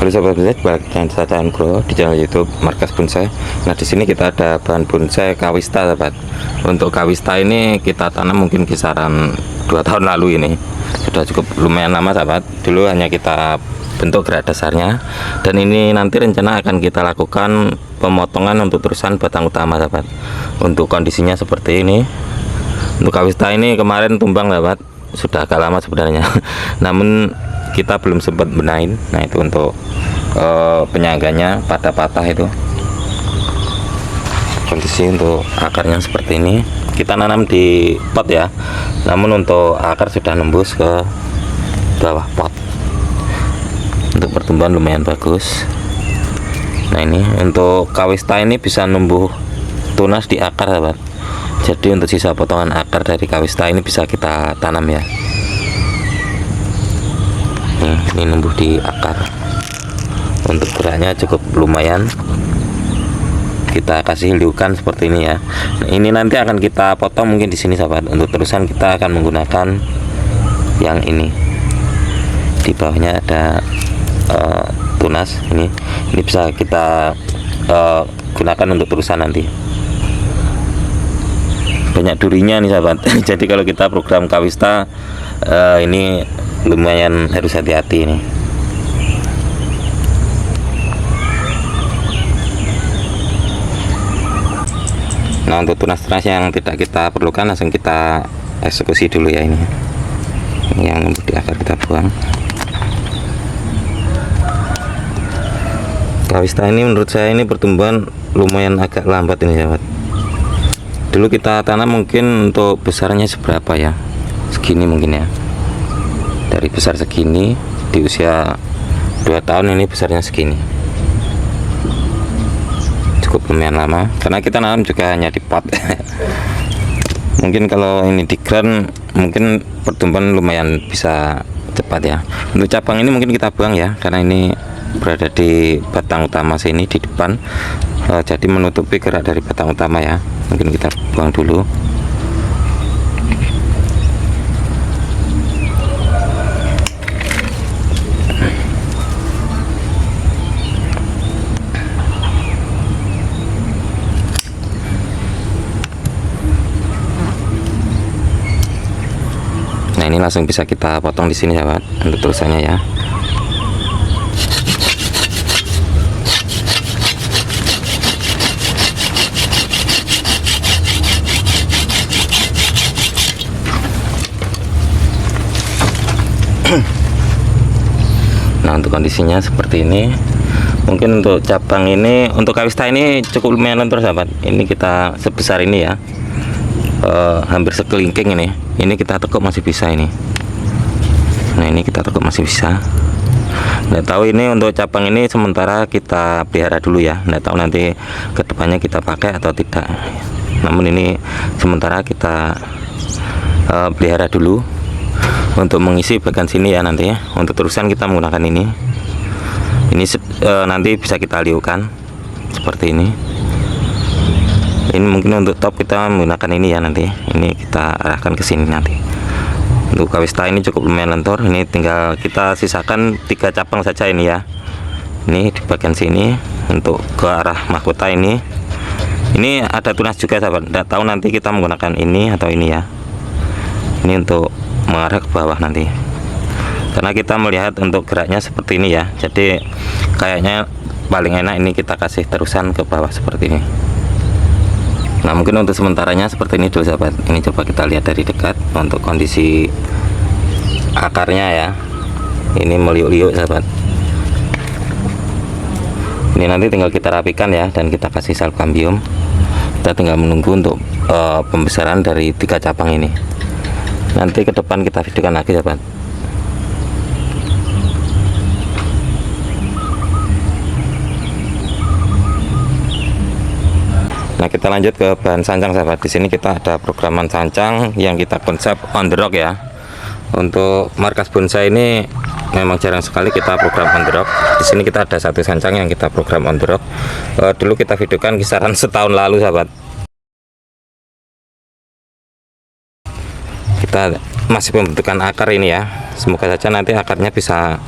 Halo sahabat bonsai, balik dengan saya Bro di channel YouTube Markas Bonsai. Nah, di sini kita ada bahan bonsai kawista, sahabat. Untuk kawista ini kita tanam mungkin kisaran 2 tahun lalu ini. Sudah cukup lumayan lama, sahabat. Dulu hanya kita bentuk gerak dasarnya, dan ini nanti rencana akan kita lakukan pemotongan untuk terusan batang utama, sahabat. Untuk kondisinya seperti ini. Untuk kawista ini kemarin tumbang, sahabat. Sudah agak lama sebenarnya. Namun kita belum sempat benahin. Nah, itu untuk penyangganya pada patah itu. Kondisi untuk akarnya seperti ini. Kita nanam di pot ya, namun untuk akar sudah nembus ke bawah pot. Untuk pertumbuhan lumayan bagus. Nah, ini untuk kawista ini bisa numbuh tunas di akar, sahabat. Jadi untuk sisa potongan akar dari kawista ini bisa kita tanam ya. Ini numbuh di akar. Untuk geraknya cukup lumayan. Kita kasih liukan seperti ini ya. Nah, ini nanti akan kita potong mungkin di sini, sahabat. Untuk terusan kita akan menggunakan yang ini. Di bawahnya ada tunas ini. Ini bisa kita gunakan untuk terusan nanti. Banyak durinya nih, sahabat. Jadi kalau kita program kawista ini lumayan harus hati-hati ini. Nah, untuk tunas-tunas yang tidak kita perlukan langsung kita eksekusi dulu ya. Ini yang di akar kita buang. Kawista ini menurut saya ini pertumbuhan lumayan agak lambat ini, sahabat. Dulu kita tanam mungkin untuk besarnya seberapa ya, segini mungkin ya. Dari besar segini di usia 2 tahun ini besarnya segini. Cukup lumayan lama karena kita nanam juga hanya di pot. Mungkin kalau ini di ground mungkin pertumbuhan lumayan bisa cepat ya. Untuk cabang ini mungkin kita buang ya, karena ini berada di batang utama sini di depan, jadi menutupi gerak dari batang utama ya. Mungkin kita buang dulu. Nah, ini langsung bisa kita potong di sini, sahabat, untuk terusannya ya. Nah, untuk kondisinya seperti ini. Mungkin untuk cabang ini, untuk kawista ini cukup lumayan lentur, sahabat. Ini kita sebesar ini ya, hampir sekelingking ini. Ini kita tekuk masih bisa ini. Nah, ini kita tekuk masih bisa. Nggak tahu ini untuk cabang ini sementara kita pelihara dulu ya. Nggak tahu nanti kedepannya kita pakai atau tidak. Namun ini sementara kita pelihara dulu untuk mengisi bagian sini ya nanti ya. Untuk terusan kita menggunakan ini. Ini nanti bisa kita liukan seperti ini. Ini mungkin untuk top kita menggunakan ini ya nanti. Ini kita arahkan ke sini nanti. Untuk kawista ini cukup lumayan lentur. Ini tinggal kita sisakan 3 cabang saja ini ya. Ini di bagian sini untuk ke arah mahkota ini. Ini ada tunas juga, sahabat. Tidak tahu nanti kita menggunakan ini atau ini ya. Ini untuk mengarah ke bawah nanti. Karena kita melihat untuk geraknya seperti ini ya. Jadi kayaknya paling enak ini kita kasih terusan ke bawah seperti ini. Nah, mungkin untuk sementaranya seperti ini dulu, sahabat. Ini coba kita lihat dari dekat untuk kondisi akarnya ya. Ini meliuk-liuk, sahabat. Ini nanti tinggal kita rapikan ya, dan kita kasih salkambium. Kita tinggal menunggu untuk pembesaran dari 3 cabang ini. Nanti ke depan kita videokan lagi, sahabat. Nah, kita lanjut ke bahan sancang, sahabat. Di sini kita ada programan sancang yang kita konsep on the rock ya. Untuk Markas Bonsai ini memang jarang sekali kita program on the rock. Di sini kita ada 1 sancang yang kita program on the rock. Dulu kita videokan kisaran setahun lalu, sahabat. Kita masih pembentukan akar ini ya. Semoga saja nanti akarnya bisa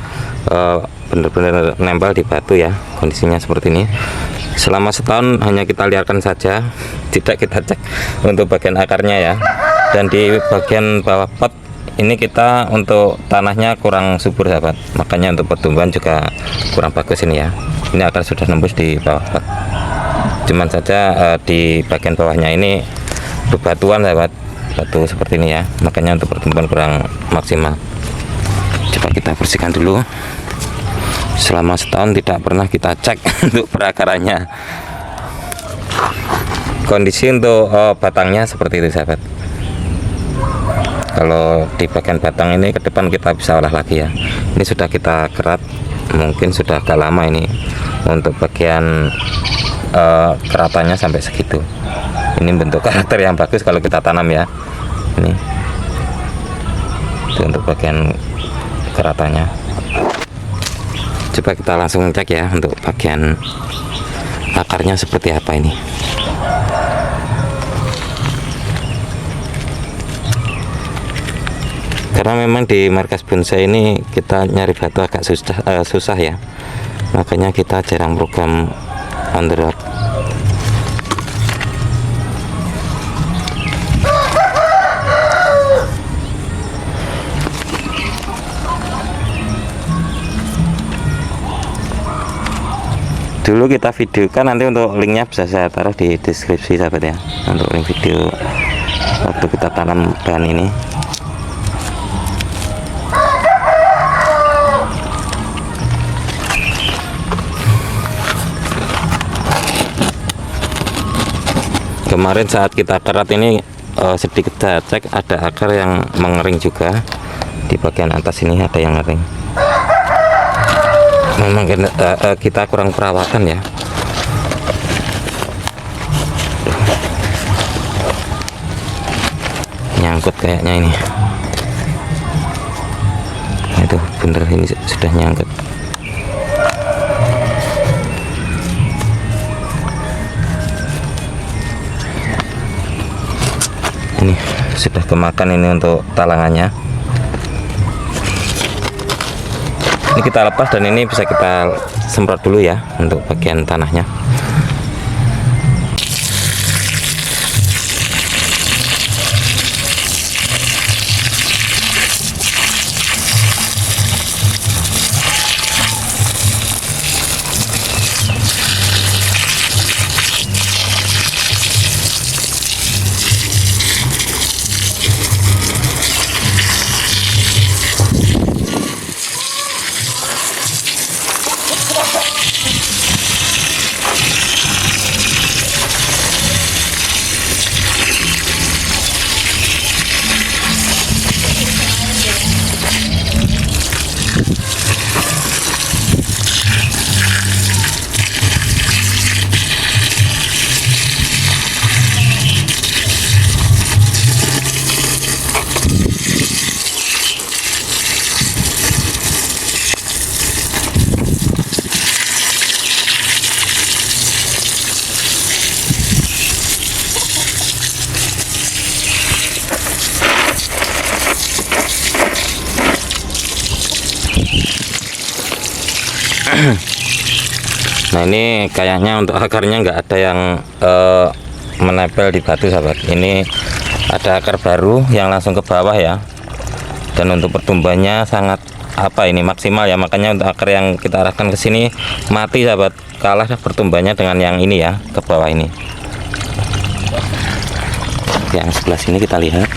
benar-benar nempel di batu ya. Kondisinya seperti ini. Selama setahun hanya kita liarkan saja, tidak kita cek untuk bagian akarnya ya. Dan di bagian bawah pot ini kita untuk tanahnya kurang subur sahabat, makanya untuk pertumbuhan juga kurang bagus ini ya. Ini akar sudah nembus di bawah pot, cuman saja di bagian bawahnya ini bebatuan sahabat, batu seperti ini ya, makanya untuk pertumbuhan kurang maksimal. Coba kita bersihkan dulu. Selama setahun tidak pernah kita cek untuk perakarannya. Kondisi untuk batangnya seperti itu sahabat. Kalau di bagian batang ini ke depan kita bisa olah lagi ya. Ini sudah kita kerat, mungkin sudah agak lama ini. Untuk bagian keratannya sampai segitu. Ini bentuk karakter yang bagus kalau kita tanam ya. Ini itu untuk bagian keratannya. Coba kita langsung cek ya untuk bagian akarnya seperti apa ini. Karena memang di markas bonsai ini kita nyari batu agak susah ya, makanya kita jarang program on the road. Dulu kita videokan, nanti untuk linknya bisa saya taruh di deskripsi sahabat ya, untuk link video waktu kita tanam bahan ini. Kemarin saat kita kerat ini sedikit saya cek, ada akar yang mengering juga di bagian atas ini, ada yang ngering. Memang kita kurang perawatan ya. Nyangkut kayaknya ini. Nah, itu bener, ini sudah nyangkut. Ini sudah kemakan ini untuk talangannya. Ini kita lepas dan ini bisa kita semprot dulu ya untuk bagian tanahnya. Nah ini kayaknya untuk akarnya nggak ada yang menempel di batu sahabat. Ini ada akar baru yang langsung ke bawah ya, dan untuk pertumbuhannya sangat ini maksimal ya, makanya untuk akar yang kita arahkan ke sini mati sahabat, kalah pertumbuhannya dengan yang ini ya, ke bawah ini. Yang sebelah sini kita lihat,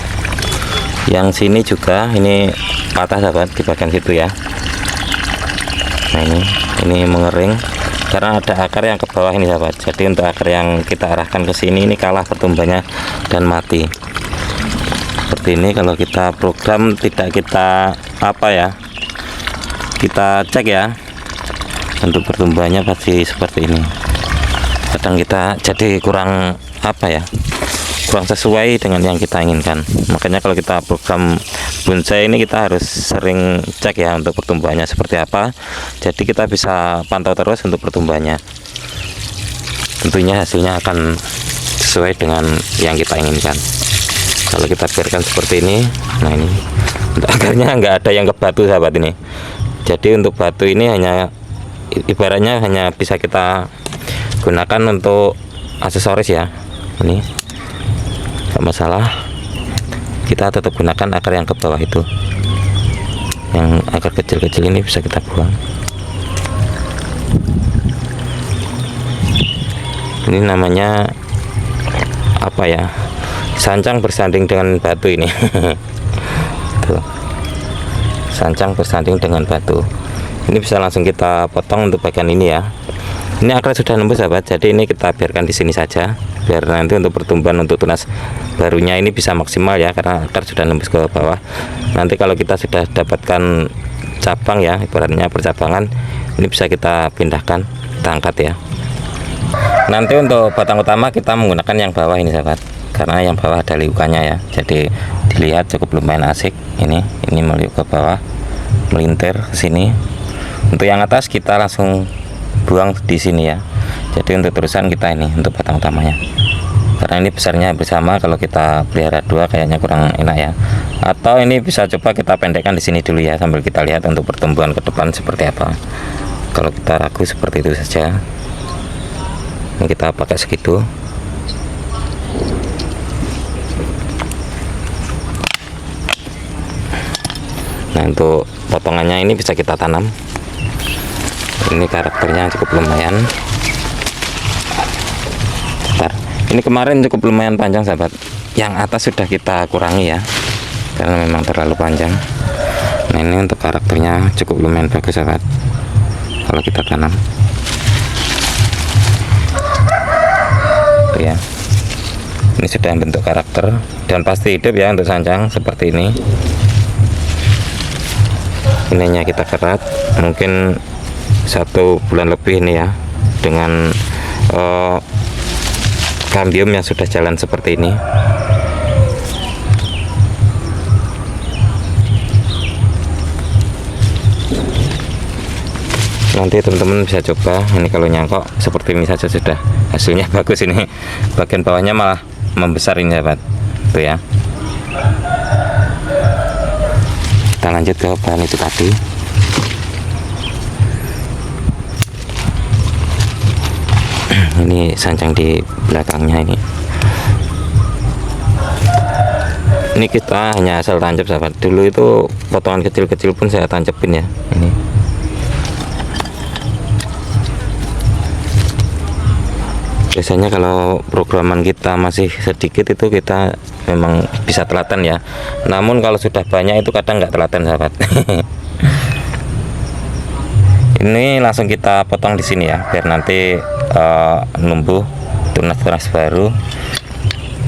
yang sini juga ini patah sahabat di bagian situ ya. Nah ini mengering karena ada akar yang ke bawah ini sahabat. Jadi untuk akar yang kita arahkan ke sini ini kalah pertumbuhannya dan mati. Seperti ini kalau kita program tidak kita kita cek ya, untuk pertumbuhannya pasti seperti ini. Kadang kita jadi kurang kurang sesuai dengan yang kita inginkan. Makanya kalau kita program bonsai ini kita harus sering cek ya untuk pertumbuhannya seperti apa, jadi kita bisa pantau terus untuk pertumbuhannya. Tentunya hasilnya akan sesuai dengan yang kita inginkan. Kalau kita biarkan seperti ini, nah ini untuk akarnya nggak ada yang ke batu sahabat, ini Jadi untuk batu ini hanya ibaratnya hanya bisa kita gunakan untuk aksesoris ya. Ini nggak masalah, kita tetap gunakan akar yang ke bawah itu. Yang akar kecil-kecil ini bisa kita buang. Ini namanya apa ya, sancang bersanding dengan batu ini. Tuh. Sancang bersanding dengan batu. Ini bisa langsung kita potong untuk bagian ini ya. Ini akar sudah nembus sahabat, jadi ini kita biarkan di sini saja, biar nanti untuk pertumbuhan untuk tunas barunya ini bisa maksimal ya, karena akar sudah nembus ke bawah. Nanti kalau kita sudah dapatkan cabang ya, ibaratnya percabangan, ini bisa kita pindahkan, kita angkat ya. Nanti untuk batang utama kita menggunakan yang bawah ini sahabat, karena yang bawah ada liukannya ya, jadi dilihat cukup lumayan asik. Ini meliuk ke bawah, melintir ke sini. Untuk yang atas kita langsung buang di sini ya. Jadi untuk terusan kita ini untuk batang utamanya, karena ini besarnya bersama, kalau kita pelihara dua kayaknya kurang enak ya. Atau ini bisa coba kita pendekkan di sini dulu ya, sambil kita lihat untuk pertumbuhan ke depan seperti apa. Kalau kita ragu seperti itu saja, ini kita pakai segitu. Nah, untuk potongannya ini bisa kita tanam. Ini karakternya cukup lumayan. Bentar. Ini kemarin cukup lumayan panjang sahabat. Yang atas sudah kita kurangi ya, karena memang terlalu panjang. Nah, ini untuk karakternya cukup lumayan bagus sahabat, kalau kita tanam. Tuh ya. Ini sudah bentuk karakter dan pasti hidup ya untuk sancang seperti ini. Ininya kita kerat mungkin 1 bulan lebih ini ya, dengan kambium yang sudah jalan seperti ini. Nanti teman-teman bisa coba ini, kalau nyangkok seperti ini saja sudah hasilnya bagus. Ini bagian bawahnya malah membesar ini sahabat, tuh ya. Kita lanjut ke bahan itu tadi. Ini sancang di belakangnya ini. Ini kita hanya asal tancap sahabat. Dulu itu potongan kecil-kecil pun saya tancepin ya. Ini. Biasanya kalau programan kita masih sedikit itu kita memang bisa telaten ya. Namun kalau sudah banyak itu kadang nggak telaten sahabat. Ini langsung kita potong di sini ya, biar nanti numbuh tunas-tunas baru.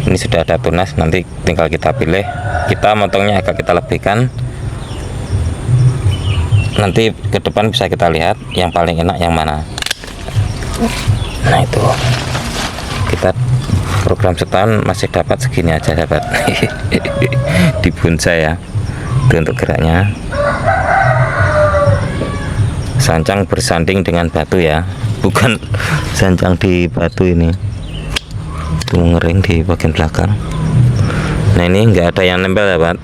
Ini sudah ada tunas, nanti tinggal kita pilih. Kita motongnya agak kita lebihkan. Nanti ke depan bisa kita lihat yang paling enak yang mana. Nah itu, kita program setahun masih dapat segini aja sahabat. Di bonsai ya, itu untuk geraknya. Sancang bersanding dengan batu ya, bukan sancang di batu ini. Itu ngering di bagian belakang. Nah ini nggak ada yang nempel sahabat.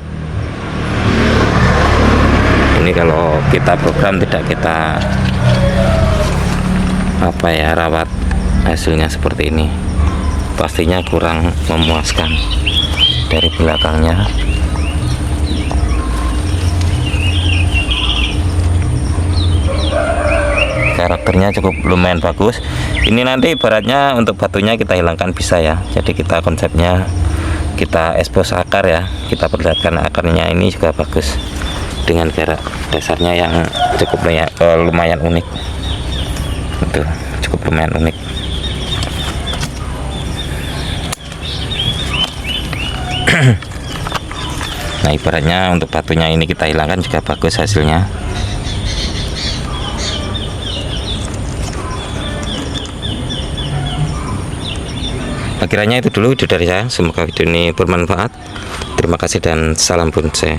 Ini kalau kita program tidak kita apa ya, rawat, hasilnya seperti ini pastinya kurang memuaskan. Dari belakangnya karakternya cukup lumayan bagus. Ini nanti ibaratnya untuk batunya kita hilangkan bisa ya, jadi kita konsepnya kita expose akar ya, kita perlihatkan akarnya ini juga bagus dengan gerak dasarnya yang cukup lumayan unik. Itu cukup lumayan unik. Nah ibaratnya untuk batunya ini kita hilangkan juga bagus hasilnya. Akhirnya itu dulu video dari saya, semoga video ini bermanfaat. Terima kasih dan salam bonsai.